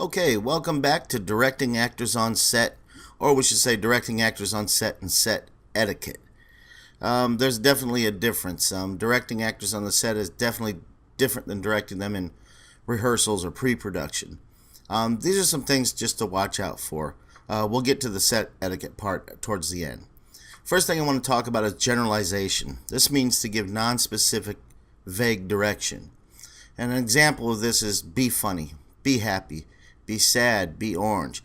Okay, welcome back to Directing Actors on Set, or we should say Directing Actors on Set and Set Etiquette. There's definitely a difference. Directing actors on the set is definitely different than directing them in rehearsals or pre-production. These are some things just to watch out for. We'll get to the set etiquette part towards the end. First thing I want to talk about is generalization. This means to give non-specific, vague direction. And an example of this is be funny, be happy, be sad, be orange.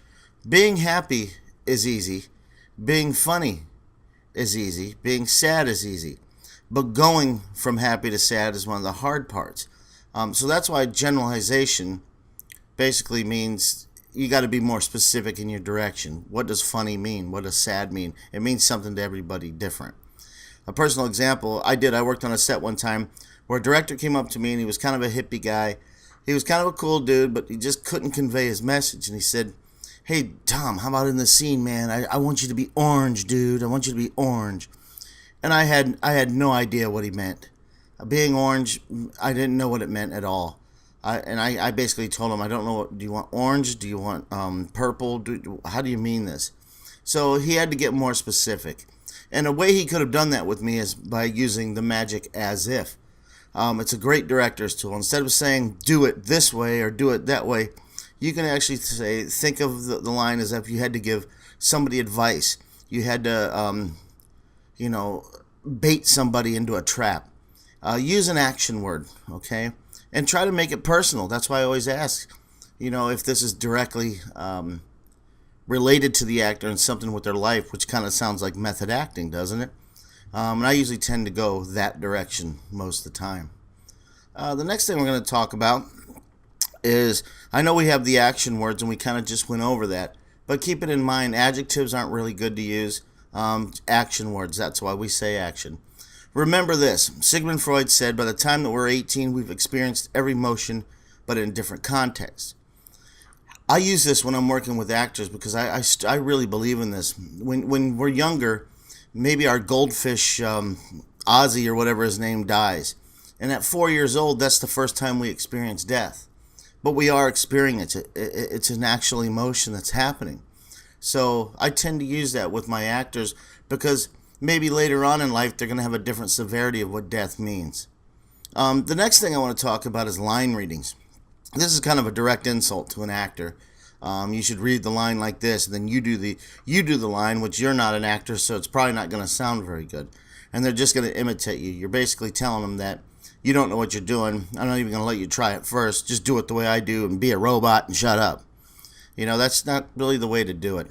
Being happy is easy. Being funny is easy. Being sad is easy. But going from happy to sad is one of the hard parts. So that's why generalization basically means you got to be more specific in your direction. What does funny mean? What does sad mean? It means something to everybody different. A personal example, I worked on a set one time where a director came up to me and he was kind of a hippie guy. He was kind of a cool dude, but he just couldn't convey his message. And he said, "Hey, Tom, how about in the scene, man? I want you to be orange, dude. I want you to be orange." And I had no idea what he meant. Being orange, I didn't know what it meant at all. I basically told him, I don't know, do you want orange? Do you want purple? How do you mean this? So he had to get more specific. And a way he could have done that with me is by using the magic as if. It's a great director's tool. Instead of saying, do it this way or do it that way, you can actually think of the line as if you had to give somebody advice. You had to, bait somebody into a trap. Use an action word, okay? And try to make it personal. That's why I always ask, if this is directly related to the actor and something with their life, which kind of sounds like method acting, doesn't it? And I usually tend to go that direction most of the time. The next thing we're going to talk about is, I know we have the action words and we kind of just went over that, but keep it in mind, adjectives aren't really good to use. Action words, that's why we say action. Remember this, Sigmund Freud said, by the time that we're 18, we've experienced every emotion, but in different contexts. I use this when I'm working with actors because I really believe in this. When we're younger, maybe our goldfish, Ozzy or whatever his name, dies. And at 4 years old, that's the first time we experience death. But we are experiencing it. It's an actual emotion that's happening. So I tend to use that with my actors because maybe later on in life they're going to have a different severity of what death means. The next thing I want to talk about is line readings. This is kind of a direct insult to an actor. You should read the line like this, and then you do the line, which you're not an actor, so it's probably not going to sound very good. And they're just going to imitate you. You're basically telling them that you don't know what you're doing. I'm not even going to let you try it first. Just do it the way I do and be a robot and shut up. That's not really the way to do it.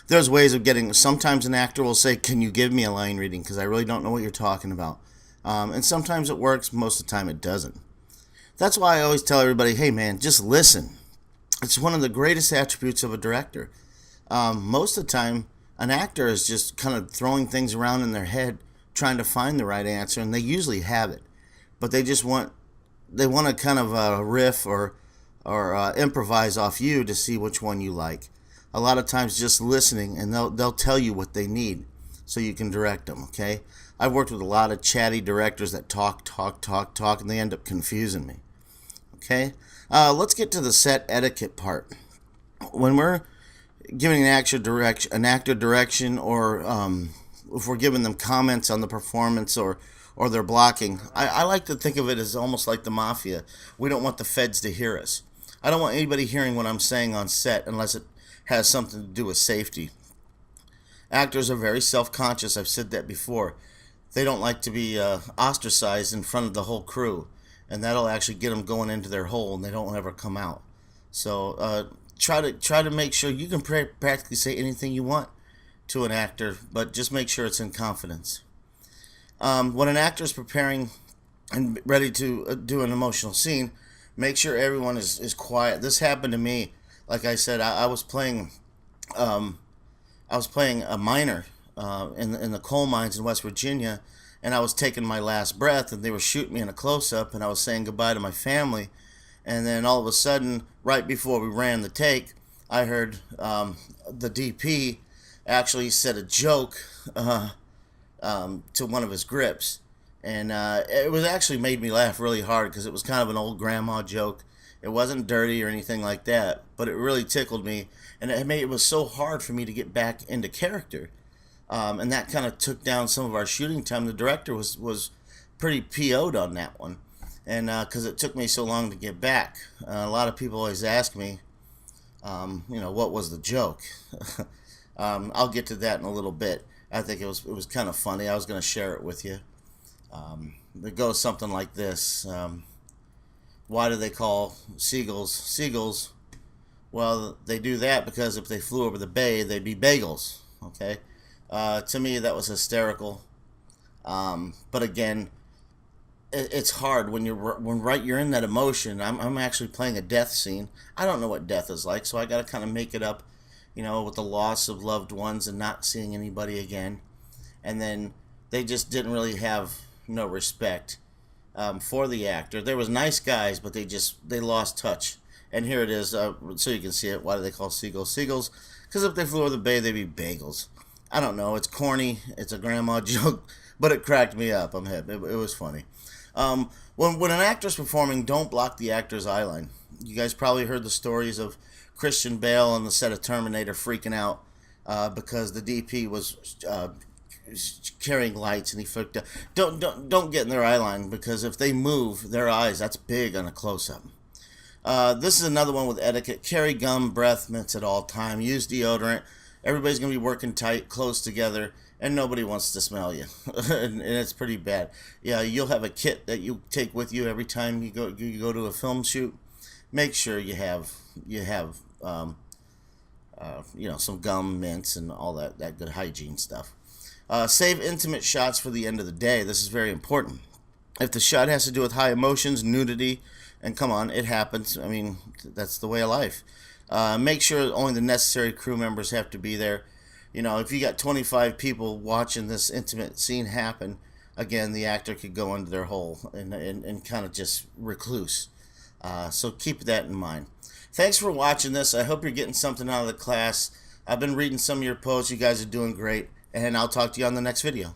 There's ways of getting, sometimes an actor will say, "Can you give me a line reading? Because I really don't know what you're talking about." And sometimes it works, most of the time it doesn't. That's why I always tell everybody, hey man, just listen. It's one of the greatest attributes of a director. Most of the time, an actor is just kind of throwing things around in their head, trying to find the right answer, and they usually have it. But they want to kind of riff or improvise off you to see which one you like. A lot of times just listening, and they'll tell you what they need so you can direct them, okay? I've worked with a lot of chatty directors that talk, and they end up confusing me, okay? Let's get to the set etiquette part. When we're giving an actor direction, or if we're giving them comments on the performance or their blocking, I like to think of it as almost like the mafia. We don't want the feds to hear us. I don't want anybody hearing what I'm saying on set unless it has something to do with safety. Actors are very self-conscious. I've said that before. They don't like to be ostracized in front of the whole crew, and that'll actually get them going into their hole, and they don't ever come out. So try to make sure you can practically say anything you want to an actor, but just make sure it's in confidence. When an actor is preparing and ready to do an emotional scene, make sure everyone is quiet. This happened to me. Like I said, I was playing a miner in the coal mines in West Virginia, and I was taking my last breath, and they were shooting me in a close-up, and I was saying goodbye to my family, and then all of a sudden, right before we ran the take, I heard the DP actually said a joke to one of his grips, and it was actually made me laugh really hard because it was kind of an old grandma joke. It wasn't dirty or anything like that, but it really tickled me, and it was so hard for me to get back into character. And that kind of took down some of our shooting time. The director was pretty PO'd on that one, and because it took me so long to get back. A lot of people always ask me, what was the joke? I'll get to that in a little bit. I think it was kind of funny. I was going to share it with you. It goes something like this. Why do they call seagulls seagulls? Well, they do that because if they flew over the bay, they'd be bagels. Okay. To me, that was hysterical. But again, it's hard when you're in that emotion. I'm actually playing a death scene. I don't know what death is like, so I got to kind of make it up, with the loss of loved ones and not seeing anybody again. And then they just didn't really have no respect for the actor. There was nice guys, but they lost touch. And here it is, so you can see it. Why do they call seagulls seagulls? Because if they flew over the bay, they'd be bagels. I don't know. It's corny. It's a grandma joke, but it cracked me up. I'm hip. It was funny. When an actor's performing, don't block the actor's eye line. You guys probably heard the stories of Christian Bale on the set of Terminator freaking out because the DP was carrying lights and he freaked out. Don't get in their eye line, because if they move their eyes, that's big on a close-up. This is another one with etiquette. Carry gum, breath mints at all time. Use deodorant. Everybody's going to be working tight, close together, and nobody wants to smell you. and it's pretty bad. Yeah, you'll have a kit that you take with you every time you go to a film shoot. Make sure you have some gum, mints, and all that good hygiene stuff. Save intimate shots for the end of the day. This is very important. If the shot has to do with high emotions, nudity, and come on, it happens. I mean, that's the way of life. Make sure only the necessary crew members have to be there. If you got 25 people watching this intimate scene happen, again, the actor could go into their hole and kind of just recluse. So keep that in mind. Thanks for watching this. I hope you're getting something out of the class. I've been reading some of your posts. You guys are doing great. And I'll talk to you on the next video.